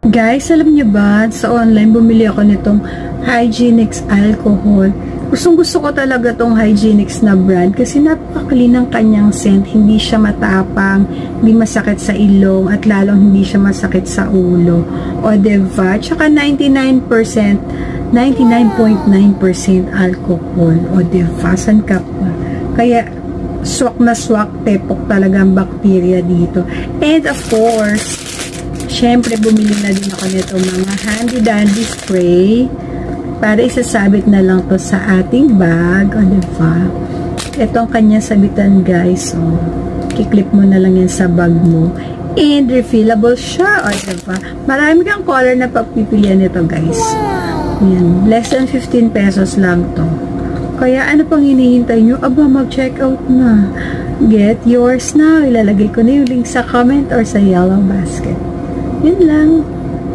Guys, alam niyo ba, sa online bumili ako nitong Hygienix alcohol. Gustong-gusto ko talaga tong Hygienix na brand kasi napaka-clean ng kanyang scent. Hindi siya matapang, hindi masakit sa ilong, at lalong hindi siya masakit sa ulo. O diba? Tsaka 99.9% alcohol. O diba? San ka pa? Kaya, swak na swak, tepok talaga ang bacteria dito. And of course, syempre, bumili na din ako nito mga handy-dandy spray para isasabit na lang to sa ating bag. O, diba? Ito ang kanya sabitan, guys. O, kiklip mo na lang yan sa bag mo. And refillable siya. O, diba? Marami kang color na pagpipilian nito, guys. Yan. Less than 15 pesos lang to. Kaya, ano pang hinihintay nyo? Aba, mag-check out na. Get yours now. Ilalagay ko na yung link sa comment or sa yellow basket. Yun lang.